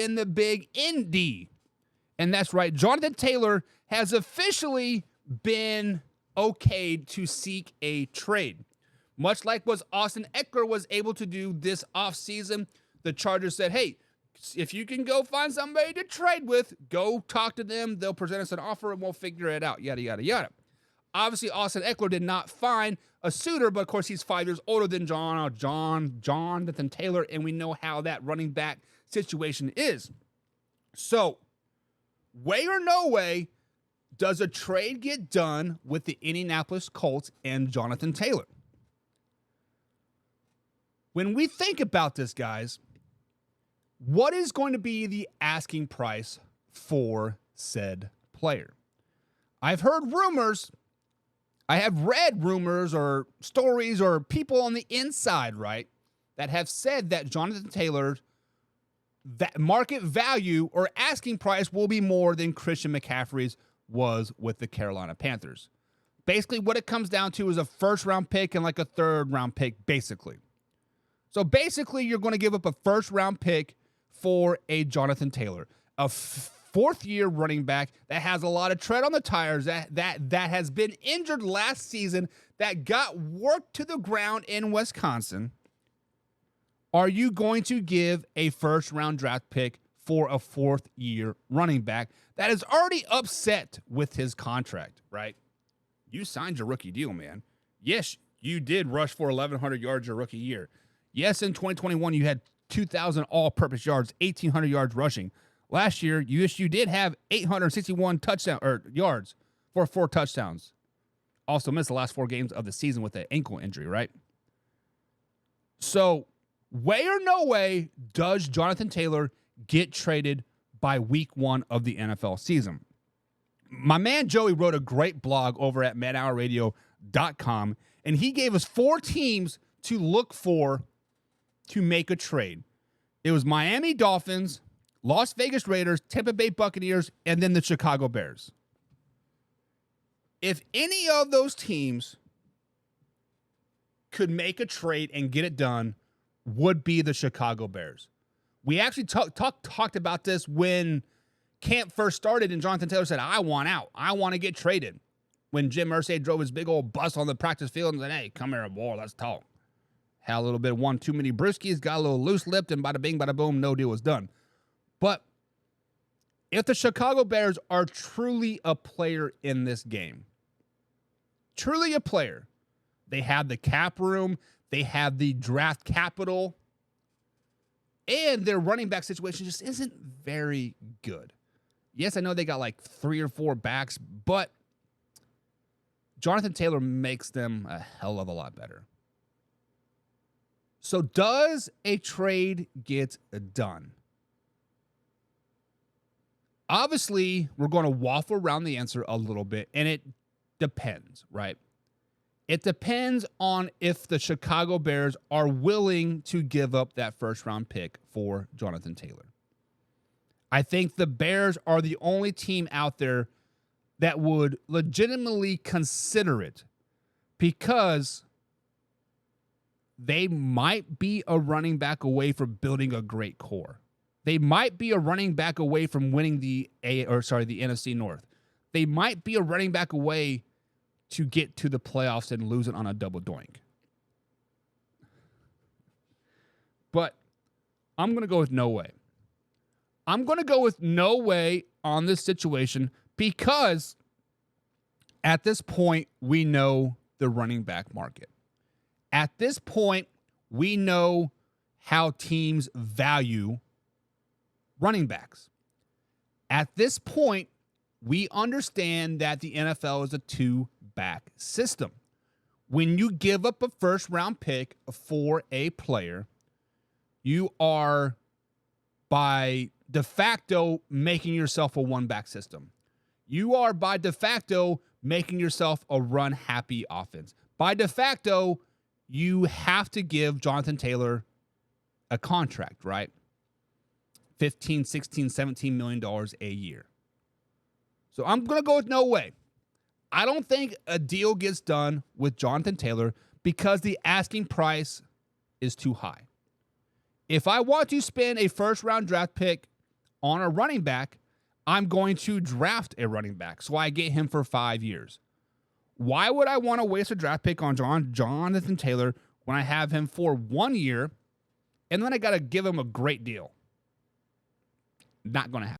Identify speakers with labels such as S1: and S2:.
S1: in the big Indy. And that's right, Jonathan Taylor has officially been okayed to seek a trade. Much like what Austin Eckler was able to do this offseason, the Chargers said, hey, if you can go find somebody to trade with, go talk to them. They'll present us an offer and we'll figure it out, yada, yada, yada. Obviously, Austin Eckler did not find a suitor, but of course he's 5 years older than Jonathan Taylor, and we know how that running back situation is. So, way or no way, does a trade get done with the Indianapolis Colts and Jonathan Taylor? When we think about this, guys, what is going to be the asking price for said player? I've heard rumors. I have read rumors or stories or people on the inside, right, that have said that Jonathan Taylor, that market value or asking price will be more than Christian McCaffrey's was with the Carolina Panthers. Basically, what it comes down to is a first-round pick and like a third-round pick, basically. So basically, you're going to give up a first-round pick for a Jonathan Taylor, a fourth-year running back that has a lot of tread on the tires, that has been injured last season, that got worked to the ground in Wisconsin. Are you going to give a first-round draft pick for a fourth-year running back that is already upset with his contract, right? You signed your rookie deal, man. Yes, you did rush for 1,100 yards your rookie year. Yes, in 2021, you had 2,000 all-purpose yards, 1,800 yards rushing. Last year, you did have 861 yards for 4 touchdowns. Also missed the last 4 games of the season with an ankle injury, right? So, way or no way does Jonathan Taylor get traded by week 1 of the NFL season. My man Joey wrote a great blog over at manhourradio.com, and he gave us 4 teams to look for to make a trade. It was Miami Dolphins, Las Vegas Raiders, Tampa Bay Buccaneers, and then the Chicago Bears. If any of those teams could make a trade and get it done, would be the Chicago Bears. We actually talked about this when camp first started, and Jonathan Taylor said, I want out. I want to get traded. When Jim Irsay drove his big old bus on the practice field and said, hey, come here, boy, let's talk. Had a little bit of one too many brewskis, got a little loose-lipped, and bada bing, bada boom, no deal was done. But if the Chicago Bears are truly a player in this game, truly a player, they have the cap room, they have the draft capital, and their running back situation just isn't very good. Yes, I know they got like 3 or 4 backs, but Jonathan Taylor makes them a hell of a lot better. So does a trade get done? Obviously, we're going to waffle around the answer a little bit, and it depends, right? It depends on if the Chicago Bears are willing to give up that first-round pick for Jonathan Taylor. I think the Bears are the only team out there that would legitimately consider it because they might be a running back away from building a great core. They might be a running back away from winning the NFC North. They might be a running back away to get to the playoffs and lose it on a double doink. But I'm going to go with no way. I'm going to go with no way on this situation because at this point, we know the running back market. At this point, we know how teams value running backs. At this point, we understand that the NFL is a 2-back system. When you give up a first-round pick for a player, you are by de facto making yourself a 1-back system. You are by de facto making yourself a run-happy offense. By de facto, you have to give Jonathan Taylor a contract, right? $15, $16, $17 million a year. So I'm going to go with no way. I don't think a deal gets done with Jonathan Taylor because the asking price is too high. If I want to spend a first-round draft pick on a running back, I'm going to draft a running back. So I get him for 5 years. Why would I want to waste a draft pick on Jonathan Taylor when I have him for 1 year and then I got to give him a great deal? Not going to happen.